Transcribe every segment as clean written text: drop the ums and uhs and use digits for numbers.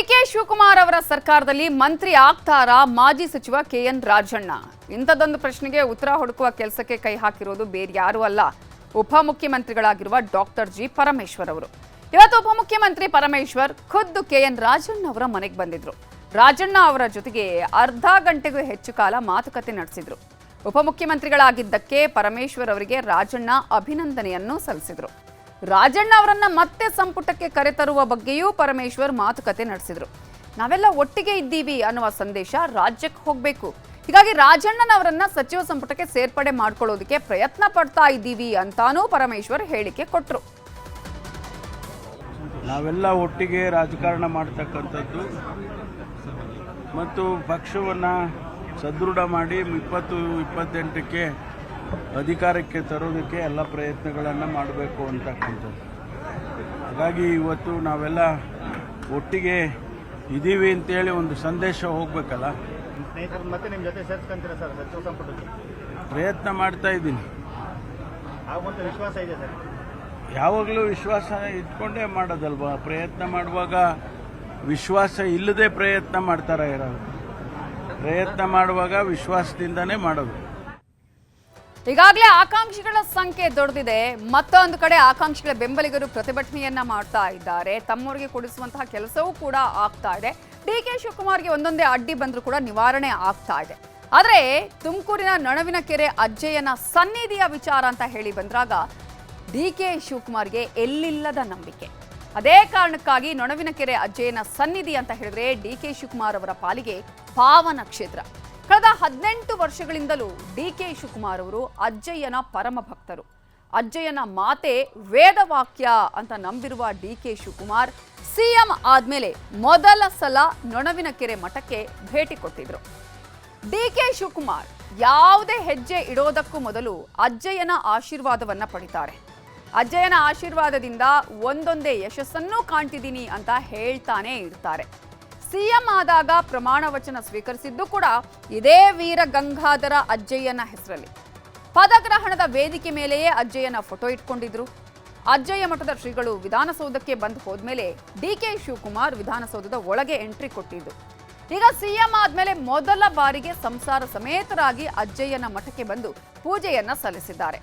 DK Shivakumar ಅವರ ಸರ್ಕಾರದಲ್ಲಿ ಮಂತ್ರಿ ಆಗ್ತಾರಾ ಮಾಜಿ ಸಚಿವ ಕೆಎನ್ ರಾಜಣ್ಣ? ಇಂಥದ್ದೊಂದು ಪ್ರಶ್ನೆಗೆ ಉತ್ತರ ಹುಡುಕುವ ಕೆಲಸಕ್ಕೆ ಕೈ ಹಾಕಿರೋದು ಬೇರೆ ಯಾರೂ ಅಲ್ಲ, ಉಪಮುಖ್ಯಮಂತ್ರಿಗಳಾಗಿರುವ ಡಾಕ್ಟರ್ ಜಿ ಪರಮೇಶ್ವರ್ ಅವರು. ಇವತ್ತು ಉಪಮುಖ್ಯಮಂತ್ರಿ ಪರಮೇಶ್ವರ್ ಖುದ್ದು ಕೆಎನ್ ರಾಜಣ್ಣ ಅವರ ಮನೆಗೆ ಬಂದಿದ್ರು. ರಾಜಣ್ಣ ಅವರ ಜೊತೆಗೆ ಅರ್ಧ ಗಂಟೆಗೂ ಹೆಚ್ಚು ಕಾಲ ಮಾತುಕತೆ ನಡೆಸಿದ್ರು. ಉಪಮುಖ್ಯಮಂತ್ರಿಗಳಾಗಿದ್ದಕ್ಕೆ ಪರಮೇಶ್ವರ್ ಅವರಿಗೆ ರಾಜಣ್ಣ ಅಭಿನಂದನೆಯನ್ನು ಸಲ್ಲಿಸಿದ್ರು. ರಾಜಣ್ಣ ಅವರನ್ನ ಮತ್ತೆ ಸಂಪುಟಕ್ಕೆ ಕರೆತರುವ ಬಗ್ಗೆಯೂ ಪರಮೇಶ್ವರ್ ಮಾತುಕತೆ ನಡೆಸಿದ್ರು. ನಾವೆಲ್ಲ ಒಟ್ಟಿಗೆ ಇದ್ದೀವಿ ಅನ್ನುವ ಸಂದೇಶ ರಾಜ್ಯಕ್ಕೆ ಹೋಗಬೇಕು, ಹೀಗಾಗಿ ರಾಜಣ್ಣನವರನ್ನ ಸಚಿವ ಸಂಪುಟಕ್ಕೆ ಸೇರ್ಪಡೆ ಮಾಡ್ಕೊಳ್ಳೋದಕ್ಕೆ ಪ್ರಯತ್ನ ಪಡ್ತಾ ಇದ್ದೀವಿ ಅಂತಾನೂ ಪರಮೇಶ್ವರ್ ಹೇಳಿಕೆ ಕೊಟ್ಟರು. ನಾವೆಲ್ಲ ಒಟ್ಟಿಗೆ ರಾಜಕಾರಣ ಮಾಡ್ತಕ್ಕಂಥದ್ದು ಮತ್ತು ಪಕ್ಷವನ್ನು ಸದೃಢ ಮಾಡಿ 2028ಕ್ಕೆ ಅಧಿಕಾರಕ್ಕೆ ತರೋದಕ್ಕೆ ಎಲ್ಲ ಪ್ರಯತ್ನಗಳನ್ನು ಮಾಡಬೇಕು ಅಂತಕ್ಕಂಥದ್ದು. ಹಾಗಾಗಿ ಇವತ್ತು ನಾವೆಲ್ಲ ಒಟ್ಟಿಗೆ ಇದ್ದೀವಿ ಅಂತೇಳಿ ಒಂದು ಸಂದೇಶ ಹೋಗಬೇಕಲ್ಲ. ಮತ್ತೆ ನಿಮ್ಮ ಜೊತೆ ಸೇರ್ಸ್ಕೊಂತೀರಾ ಸರ್ ಸಚಿವ ಸಂಪುಟಕ್ಕೆ? ಪ್ರಯತ್ನ ಮಾಡ್ತಾ ಇದ್ದೀನಿ. ಆಗುವಂಥ ವಿಶ್ವಾಸ ಇದೆ ಸರ್? ಯಾವಾಗಲೂ ವಿಶ್ವಾಸ ಇಟ್ಕೊಂಡೇ ಮಾಡೋದಲ್ವಾ. ಪ್ರಯತ್ನ ಮಾಡುವಾಗ ವಿಶ್ವಾಸ ಇಲ್ಲದೆ ಪ್ರಯತ್ನ ಮಾಡ್ತಾರೆ ಯಾರು? ಪ್ರಯತ್ನ ಮಾಡುವಾಗ ವಿಶ್ವಾಸದಿಂದನೇ ಮಾಡೋದು. ಈಗಾಗಲೇ ಆಕಾಂಕ್ಷಿಗಳ ಸಂಖ್ಯೆ ದೊಡ್ಡದಿದೆ. ಮತ್ತೊಂದು ಕಡೆ ಆಕಾಂಕ್ಷಿಗಳ ಬೆಂಬಲಿಗರು ಪ್ರತಿಭಟನೆಯನ್ನ ಮಾಡ್ತಾ ಇದ್ದಾರೆ. ತಮ್ಮವರಿಗೆ ಕೊಡಿಸುವಂತಹ ಕೆಲಸವೂ ಕೂಡ ಆಗ್ತಾ ಇದೆ. ಡಿಕೆ ಶಿವಕುಮಾರ್ಗೆ ಒಂದೊಂದೇ ಅಡ್ಡಿ ಬಂದರೂ ಕೂಡ ನಿವಾರಣೆ ಆಗ್ತಾ ಇದೆ. ಆದರೆ ತುಮಕೂರಿನ ನೊಣವಿನಕೆರೆ ಅಜ್ಜಯ್ಯನ ಸನ್ನಿಧಿಯ ವಿಚಾರ ಅಂತ ಹೇಳಿ ಬಂದಾಗ ಡಿಕೆ ಶಿವಕುಮಾರ್ಗೆ ಎಲ್ಲಿಲ್ಲದ ನಂಬಿಕೆ. ಅದೇ ಕಾರಣಕ್ಕಾಗಿ ನೊಣವಿನಕೆರೆ ಅಜ್ಜಯ್ಯನ ಸನ್ನಿಧಿ ಅಂತ ಹೇಳಿದ್ರೆ ಡಿಕೆ ಶಿವಕುಮಾರ್ ಅವರ ಪಾಲಿಗೆ ಪಾವನ ಕ್ಷೇತ್ರ. ಕಳೆದ 18 ವರ್ಷಗಳಿಂದಲೂ ಡಿಕೆ ಶಿವಕುಮಾರ್ ಅವರು ಅಜ್ಜಯ್ಯನ ಪರಮ ಭಕ್ತರು. ಅಜ್ಜಯ್ಯನ ಮಾತೆ ವೇದವಾಕ್ಯ ಅಂತ ನಂಬಿರುವ ಡಿಕೆ ಶಿವಕುಮಾರ್ ಸಿಎಂ ಆದ್ಮೇಲೆ ಮೊದಲ ಸಲ ನೊಣವಿನಕೆರೆ ಮಠಕ್ಕೆ ಭೇಟಿ ಕೊಟ್ಟಿದ್ರು. ಡಿಕೆ ಶಿವಕುಮಾರ್ ಯಾವುದೇ ಹೆಜ್ಜೆ ಇಡೋದಕ್ಕೂ ಮೊದಲು ಅಜ್ಜಯ್ಯನ ಆಶೀರ್ವಾದವನ್ನ ಪಡಿತಾರೆ. ಅಜ್ಜಯ್ಯನ ಆಶೀರ್ವಾದದಿಂದ ಒಂದೊಂದೇ ಯಶಸ್ಸನ್ನೂ ಕಾಣ್ತಿದ್ದೀನಿ ಅಂತ ಹೇಳ್ತಾನೆ ಇರ್ತಾರೆ. ಸಿಎಂ ಆದಾಗ ಪ್ರಮಾಣ ವಚನ ಸ್ವೀಕರಿಸಿದ್ದು ಕೂಡ ಇದೇ ವೀರ ಗಂಗಾಧರ ಅಜ್ಜಯ್ಯನ ಹೆಸರಲ್ಲಿ. ಪದಗ್ರಹಣದ ವೇದಿಕೆ ಮೇಲೆಯೇ ಅಜ್ಜಯ್ಯನ ಫೋಟೋ ಇಟ್ಕೊಂಡಿದ್ರು. ಅಜ್ಜಯ್ಯ ಮಠದ ಶ್ರೀಗಳು ವಿಧಾನಸೌಧಕ್ಕೆ ಬಂದು ಹೋದ್ಮೇಲೆ ಡಿಕೆ ಶಿವಕುಮಾರ್ ವಿಧಾನಸೌಧದ ಒಳಗೆ ಎಂಟ್ರಿ ಕೊಟ್ಟಿದ್ದು. ಈಗ ಸಿಎಂ ಆದ್ಮೇಲೆ ಮೊದಲ ಬಾರಿಗೆ ಸಂಸಾರ ಸಮೇತರಾಗಿ ಅಜ್ಜಯ್ಯನ ಮಠಕ್ಕೆ ಬಂದು ಪೂಜೆಯನ್ನ ಸಲ್ಲಿಸಿದ್ದಾರೆ.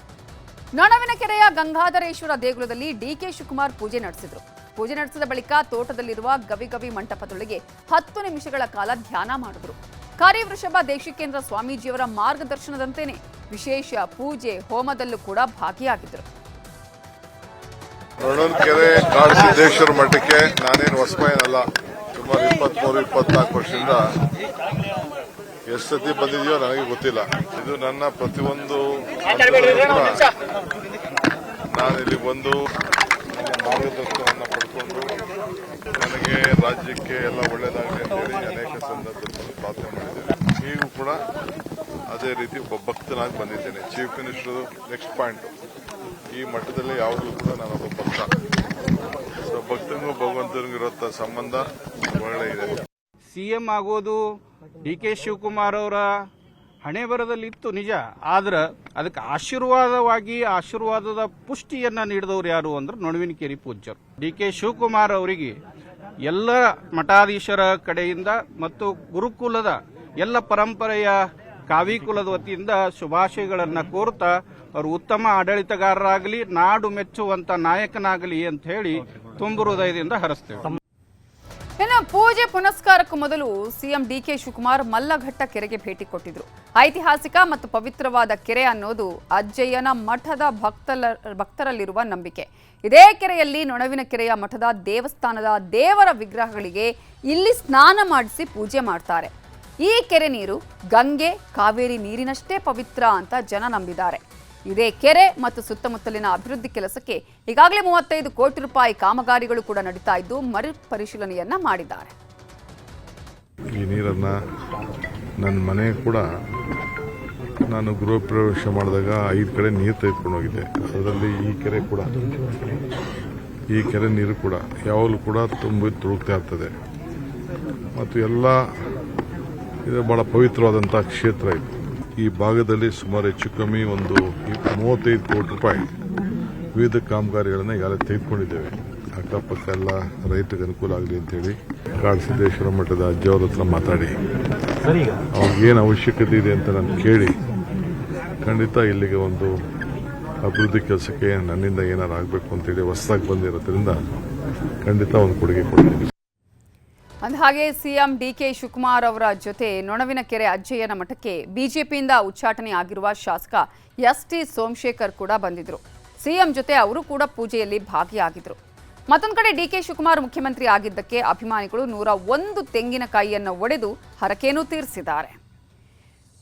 ನೊಣವಿನಕೆರೆಯ ಗಂಗಾಧರೇಶ್ವರ ದೇಗುಲದಲ್ಲಿ ಡಿಕೆ ಶಿವಕುಮಾರ್ ಪೂಜೆ ನಡೆಸಿದ್ರು. ಪೂಜೆ ನಡೆಸಿದ ಬಳಿಕ ತೋಟದಲ್ಲಿರುವ ಗವಿಗವಿ ಮಂಟಪದೊಳಗೆ 10 ನಿಮಿಷಗಳ ಕಾಲ ಧ್ಯಾನ ಮಾಡಿದ್ರು. ಕರಿವೃಷಭ ದೇಶಿಕೇಂದ್ರ ಸ್ವಾಮೀಜಿಯವರ ಮಾರ್ಗದರ್ಶನದಂತೆಯೇ ವಿಶೇಷ ಪೂಜೆ ಹೋಮದಲ್ಲೂ ಕೂಡ ಭಾಗಿಯಾಗಿದ್ದರು. ನೊಣವಿನಕೆರೆ ಕಾಡಸಿದ್ದೇಶ್ವರ ಮಠಕ್ಕೆ ನಾನೇನು ಹೊಸಮೈನಲ್ಲ, ಸುಮಾರು 23-24 ವರ್ಷದಿಂದ ಎಷ್ಟು ಸತಿ ಬಂದಿದೆಯೋ ನನಗೆ ಗೊತ್ತಿಲ್ಲ. ಇದು ನನ್ನ ಪ್ರತಿಯೊಂದು ನಾನಿಲ್ಲಿ ಬಂದು ನನ್ನ ಮಾರ್ಗದರ್ಶನವನ್ನು ಪಡ್ಕೊಂಡು ನನಗೆ ರಾಜ್ಯಕ್ಕೆ ಎಲ್ಲ ಒಳ್ಳೆಯದಾಗಲಿ ಅಂತೇಳಿ ಅನೇಕ ಸಂದರ್ಭದಲ್ಲಿ ಪ್ರಾರ್ಥನೆ ಮಾಡಿದ್ದೇನೆ. ಈಗೂ ಕೂಡ ಅದೇ ರೀತಿ ಒಬ್ಬ ಭಕ್ತನಾಗಿ ಬಂದಿದ್ದೇನೆ. ಚೀಫ್ ಮಿನಿಸ್ಟರ್ ನೆಕ್ಸ್ಟ್ ಪಾಯಿಂಟ್, ಈ ಮಟ್ಟದಲ್ಲಿ ಯಾವಾಗಲೂ ಕೂಡ ನಾನೊಬ್ಬ ಭಕ್ತ. ಸೊ ಭಕ್ತನಿಗೂ ಭಗವಂತನಿಗೂ ಇರೋ ಸಂಬಂಧ ಒಳ್ಳೆ ಇದೆ. ಸಿಎಂ ಆಗೋದು ಡಿಕೆ ಶಿವಕುಮಾರ್ ಅವರ ಹಣೆ ಬರದಲ್ಲಿತ್ತು ನಿಜ, ಆದ್ರೆ ಅದಕ್ಕೆ ಆಶೀರ್ವಾದದ ಪುಷ್ಟಿಯನ್ನ ನೀಡಿದವರು ಯಾರು ಅಂದ್ರೆ ನೊಣವಿನಕೆರೆ ಪೂಜ್ಯರು. ಡಿಕೆ ಶಿವಕುಮಾರ್ ಅವರಿಗೆ ಎಲ್ಲ ಮಠಾಧೀಶರ ಕಡೆಯಿಂದ ಮತ್ತು ಗುರುಕುಲದ ಎಲ್ಲ ಪರಂಪರೆಯ ಕಾವಿಕುಲದ ವತಿಯಿಂದ ಶುಭಾಶಯಗಳನ್ನು ಕೋರ್ತಾ ಅವರು ಉತ್ತಮ ಆಡಳಿತಗಾರರಾಗಲಿ, ನಾಡು ಮೆಚ್ಚುವಂತ ನಾಯಕನಾಗಲಿ ಅಂತ ಹೇಳಿ ತುಂಬು ಹೃದಯದಿಂದ ಹರಿಸ್ತೇವೆ. ಇನ್ನು ಪೂಜೆ ಪುನಸ್ಕಾರಕ್ಕೂ ಮೊದಲು ಸಿಎಂ ಡಿಕೆ ಶಿವಕುಮಾರ್ ಮಲ್ಲಘಟ್ಟ ಕೆರೆಗೆ ಭೇಟಿ ಕೊಟ್ಟಿದ್ರು. ಐತಿಹಾಸಿಕ ಮತ್ತು ಪವಿತ್ರವಾದ ಕೆರೆ ಅನ್ನೋದು ಅಜ್ಜಯ್ಯನ ಮಠದ ಭಕ್ತರಲ್ಲಿರುವ ನಂಬಿಕೆ. ಇದೇ ಕೆರೆಯಲ್ಲಿ ನೊಣವಿನಕೆರೆಯ ಮಠದ ದೇವಸ್ಥಾನದ ದೇವರ ವಿಗ್ರಹಗಳಿಗೆ ಇಲ್ಲಿ ಸ್ನಾನ ಮಾಡಿಸಿ ಪೂಜೆ ಮಾಡ್ತಾರೆ. ಈ ಕೆರೆ ನೀರು ಗಂಗೆ, ಕಾವೇರಿ ನೀರಿನಷ್ಟೇ ಪವಿತ್ರ ಅಂತ ಜನ ನಂಬಿದ್ದಾರೆ. ಇದೇ ಕೆರೆ ಮತ್ತು ಸುತ್ತಮುತ್ತಲಿನ ಅಭಿವೃದ್ಧಿ ಕೆಲಸಕ್ಕೆ ಈಗಾಗಲೇ 35 ಕೋಟಿ ರೂಪಾಯಿ ಕಾಮಗಾರಿಗಳು ಕೂಡ ನಡೀತಾ ಇದ್ದು ಮರುಪರಿಶೀಲನೆಯನ್ನ ಮಾಡಿದ್ದಾರೆ. ಈ ನೀರನ್ನ ನನ್ನ ಮನೆ ಕೂಡ ನಾನು ಗೃಹ ಪ್ರವೇಶ ಮಾಡಿದಾಗ 5 ಕಡೆ ನೀರು ತೆಗೆದುಕೊಂಡು ಹೋಗಿದ್ದೆ. ಅದರಲ್ಲಿ ಈ ಕೆರೆ ನೀರು ಕೂಡ ಯಾವಾಗಲೂ ಕೂಡ ತುಂಬಿ ತುಳುಕ್ತಾ ಇರ್ತದೆ ಮತ್ತು ಎಲ್ಲ ಇದು ಬಹಳ ಪವಿತ್ರವಾದಂಥ ಕ್ಷೇತ್ರ ಇದು. ಈ ಭಾಗದಲ್ಲಿ ಸುಮಾರು ಹೆಚ್ಚು ಕಮ್ಮಿ ಒಂದು 35 ಕೋಟಿ ರೂಪಾಯಿ ವಿವಿಧ ಕಾಮಗಾರಿಗಳನ್ನು ಈಗಾಗಲೇ ತೆಗೆದುಕೊಂಡಿದ್ದೇವೆ. ಅಕ್ಕಪಕ್ಕ ಎಲ್ಲ ರೈತರಿಗೆ ಅನುಕೂಲ ಆಗಲಿ ಅಂತೇಳಿ ಕಾಡಸಿದ್ದೇಶ್ವರ ಮಠದ ಅಜ್ಜವ್ರ ಹತ್ರ ಮಾತಾಡಿ ಅವ್ರಿಗೇನು ಅವಶ್ಯಕತೆ ಇದೆ ಅಂತ ನಾನು ಕೇಳಿ ಖಂಡಿತ ಇಲ್ಲಿಗೆ ಒಂದು ಅಭಿವೃದ್ಧಿ ಕೆಲಸಕ್ಕೆ ನನ್ನಿಂದ ಏನಾರು ಆಗಬೇಕು ಅಂತೇಳಿ ಹೊಸದಾಗಿ ಬಂದಿರೋದ್ರಿಂದ ಖಂಡಿತ ಒಂದು ಕೊಡುಗೆ ಕೊಡ್ತೀನಿ. ಅಂದಹಾಗೆ ಸಿಎಂ ಡಿಕೆ ಶಿವಕುಮಾರ್ ಅವರ ಜೊತೆ ನೊಣವಿನಕೆರೆ ಅಜ್ಜಯ್ಯನ ಮಠಕ್ಕೆ ಬಿಜೆಪಿಯಿಂದ ಉಚ್ಚಾಟನೆ ಆಗಿರುವ ಶಾಸಕ ಎಸ್.ಟಿ. ಸೋಮಶೇಖರ್ ಕೂಡ ಬಂದಿದ್ರು. ಸಿಎಂ ಜೊತೆ ಅವರು ಕೂಡ ಪೂಜೆಯಲ್ಲಿ ಭಾಗಿಯಾಗಿದ್ರು. ಮತ್ತೊಂದು ಕಡೆ ಡಿಕೆ ಶಿವಕುಮಾರ್ ಮುಖ್ಯಮಂತ್ರಿ ಆಗಿದ್ದಕ್ಕೆ ಅಭಿಮಾನಿಗಳು 101 ತೆಂಗಿನಕಾಯಿಯನ್ನು ಒಡೆದು ಹರಕೆಯನ್ನು ತೀರಿಸಿದ್ದಾರೆ.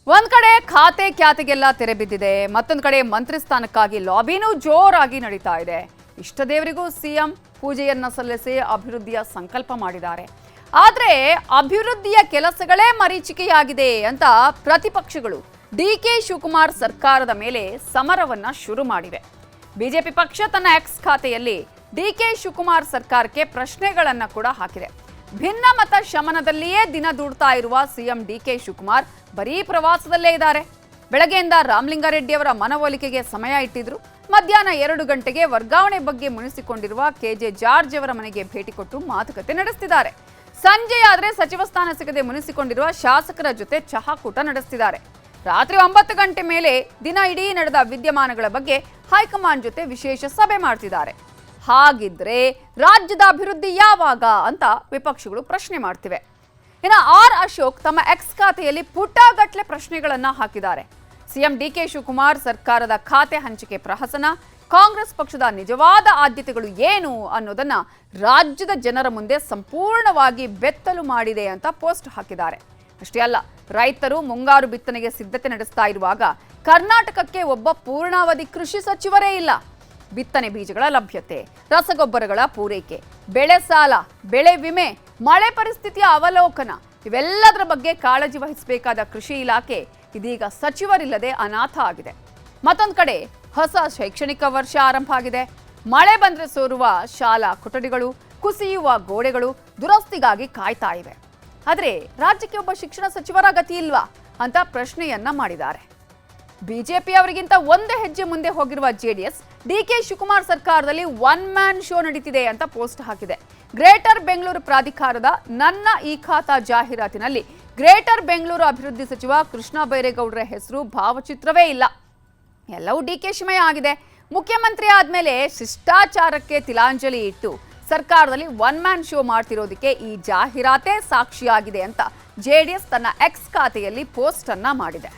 ಒಂದ್ ಕಡೆ ಖಾತೆ ಖ್ಯಾತಿಗೆಲ್ಲ ತೆರೆ ಬಿದ್ದಿದೆ, ಮತ್ತೊಂದು ಕಡೆ ಮಂತ್ರಿ ಸ್ಥಾನಕ್ಕಾಗಿ ಲಾಬಿನೂ ಜೋರಾಗಿ ನಡೀತಾ ಇದೆ. ಇಷ್ಟ ದೇವರಿಗೂ ಸಿಎಂ ಪೂಜೆಯನ್ನ ಸಲ್ಲಿಸಿ ಅಭಿವೃದ್ಧಿಯ ಸಂಕಲ್ಪ ಮಾಡಿದ್ದಾರೆ. ಆದ್ರೆ ಅಭಿವೃದ್ಧಿಯ ಕೆಲಸಗಳೇ ಮರೀಚಿಕೆಯಾಗಿದೆ ಅಂತ ಪ್ರತಿಪಕ್ಷಗಳು ಡಿಕೆ ಶಿವಕುಮಾರ್ ಸರ್ಕಾರದ ಮೇಲೆ ಸಮರವನ್ನ ಶುರು ಮಾಡಿವೆ. ಬಿಜೆಪಿ ಪಕ್ಷ ತನ್ನ ಎಕ್ಸ್ ಖಾತೆಯಲ್ಲಿ ಡಿಕೆ ಶಿವಕುಮಾರ್ ಸರ್ಕಾರಕ್ಕೆ ಪ್ರಶ್ನೆಗಳನ್ನ ಕೂಡ ಹಾಕಿದೆ. ಭಿನ್ನಮತ ಶಮನದಲ್ಲಿಯೇ ದಿನ ದೂಡ್ತಾ ಇರುವ ಸಿಎಂ ಡಿಕೆ ಶಿವಕುಮಾರ್ ಬರೀ ಪ್ರವಾಸದಲ್ಲೇ ಇದ್ದಾರೆ. ಬೆಳಗ್ಗೆಯಿಂದ ರಾಮಲಿಂಗಾರೆಡ್ಡಿ ಅವರ ಮನವೊಲಿಕೆಗೆ ಸಮಯ ಇಟ್ಟಿದ್ರು. ಮಧ್ಯಾಹ್ನ 2 ಗಂಟೆಗೆ ವರ್ಗಾವಣೆ ಬಗ್ಗೆ ಮುನಿಸಿಕೊಂಡಿರುವ ಕೆಜೆ ಜಾರ್ಜ್ ಅವರ ಮನೆಗೆ ಭೇಟಿ ಕೊಟ್ಟು ಮಾತುಕತೆ ನಡೆಸುತ್ತಿದ್ದಾರೆ. ಸಂಜೆಯಾದ್ರೆ ಸಚಿವ ಸ್ಥಾನ ಸಿಗದೆ ಮುನಿಸಿಕೊಂಡಿರುವ ಶಾಸಕರ ಜೊತೆ ಚಹಾಕೂಟ ನಡೆಸುತ್ತಿದ್ದಾರೆ. ರಾತ್ರಿ 9 ಗಂಟೆ ಮೇಲೆ ದಿನ ಇಡೀ ನಡೆದ ವಿದ್ಯಮಾನಗಳ ಬಗ್ಗೆ ಹೈಕಮಾಂಡ್ ಜೊತೆ ವಿಶೇಷ ಸಭೆ ಮಾಡ್ತಿದ್ದಾರೆ. ಹಾಗಿದ್ರೆ ರಾಜ್ಯದ ಅಭಿವೃದ್ಧಿ ಯಾವಾಗ ಅಂತ ವಿಪಕ್ಷಗಳು ಪ್ರಶ್ನೆ ಮಾಡ್ತಿವೆ. ಇನ್ನು ಆರ್ ಅಶೋಕ್ ತಮ್ಮ ಎಕ್ಸ್ ಖಾತೆಯಲ್ಲಿ ಪುಟಗಟ್ಟಲೆ ಪ್ರಶ್ನೆಗಳನ್ನ ಹಾಕಿದ್ದಾರೆ. ಸಿಎಂ ಡಿಕೆ ಶಿವಕುಮಾರ್ ಸರ್ಕಾರದ ಖಾತೆ ಹಂಚಿಕೆ ಪ್ರಹಸನ, ಕಾಂಗ್ರೆಸ್ ಪಕ್ಷದ ನಿಜವಾದ ಆದ್ಯತೆಗಳು ಏನು ಅನ್ನೋದನ್ನ ರಾಜ್ಯದ ಜನರ ಮುಂದೆ ಸಂಪೂರ್ಣವಾಗಿ ಬೆತ್ತಲು ಮಾಡಿದೆ ಅಂತ ಪೋಸ್ಟ್ ಹಾಕಿದ್ದಾರೆ. ಅಷ್ಟೇ ಅಲ್ಲ, ರೈತರು ಮುಂಗಾರು ಬಿತ್ತನೆಗೆ ಸಿದ್ಧತೆ ನಡೆಸ್ತಾ ಇರುವಾಗ ಕರ್ನಾಟಕಕ್ಕೆ ಒಬ್ಬ ಪೂರ್ಣಾವಧಿ ಕೃಷಿ ಸಚಿವರೇ ಇಲ್ಲ. ಬಿತ್ತನೆ ಬೀಜಗಳ ಲಭ್ಯತೆ, ರಸಗೊಬ್ಬರಗಳ ಪೂರೈಕೆ, ಬೆಳೆ ಸಾಲ, ಬೆಳೆ ವಿಮೆ, ಮಳೆ ಪರಿಸ್ಥಿತಿಯ ಅವಲೋಕನ ಇವೆಲ್ಲದರ ಬಗ್ಗೆ ಕಾಳಜಿ ವಹಿಸಬೇಕಾದ ಕೃಷಿ ಇಲಾಖೆ ಇದೀಗ ಸಚಿವರಿಲ್ಲದೆ ಅನಾಥ ಆಗಿದೆ. ಮತ್ತೊಂದು ಕಡೆ ಹೊಸ ಶೈಕ್ಷಣಿಕ ವರ್ಷ ಆರಂಭ ಆಗಿದೆ. ಮಳೆ ಬಂದ್ರೆ ಸೋರುವ ಶಾಲಾ ಕೊಠಡಿಗಳು, ಕುಸಿಯುವ ಗೋಡೆಗಳು ದುರಸ್ತಿಗಾಗಿ ಕಾಯ್ತಾ ಇವೆ. ಆದರೆ ರಾಜ್ಯಕ್ಕೆ ಒಬ್ಬ ಶಿಕ್ಷಣ ಸಚಿವರ ಗತಿ ಇಲ್ವಾ ಅಂತ ಪ್ರಶ್ನೆಯನ್ನ ಮಾಡಿದ್ದಾರೆ. ಬಿಜೆಪಿ ಅವರಿಗಿಂತ ಒಂದು ಹೆಜ್ಜೆ ಮುಂದೆ ಹೋಗಿರುವ ಜೆಡಿಎಸ್ ಡಿಕೆ ಶಿವಕುಮಾರ್ ಸರ್ಕಾರದಲ್ಲಿ ಒನ್ ಮ್ಯಾನ್ ಶೋ ನಡೀತಿದೆ ಅಂತ ಪೋಸ್ಟ್ ಹಾಕಿದೆ. ಗ್ರೇಟರ್ ಬೆಂಗಳೂರು ಪ್ರಾಧಿಕಾರದ ನನ್ನ ಈ ಖಾತಾ ಜಾಹೀರಾತಿನಲ್ಲಿ ಗ್ರೇಟರ್ ಬೆಂಗಳೂರು ಅಭಿವೃದ್ಧಿ ಸಚಿವ ಕೃಷ್ಣ ಬೈರೇಗೌಡರ ಹೆಸರು ಭಾವಚಿತ್ರವೇ ಇಲ್ಲ. ಎಲ್ಲವೂ ಡಿಕೆಶಿಮಯ ಆಗಿದೆ. ಮುಖ್ಯಮಂತ್ರಿ ಆದ್ಮೇಲೆ ಶಿಷ್ಟಾಚಾರಕ್ಕೆ ತಿಲಾಂಜಲಿ ಇಟ್ಟು ಸರ್ಕಾರದಲ್ಲಿ ಒನ್ ಮ್ಯಾನ್ ಶೋ ಮಾಡ್ತಿರೋದಕ್ಕೆ ಈ ಜಾಹೀರಾತೇ ಸಾಕ್ಷಿಯಾಗಿದೆ ಅಂತ ಜೆಡಿಎಸ್ ತನ್ನ ಎಕ್ಸ್ ಖಾತೆಯಲ್ಲಿ ಪೋಸ್ಟ್ ಅನ್ನ ಮಾಡಿದೆ.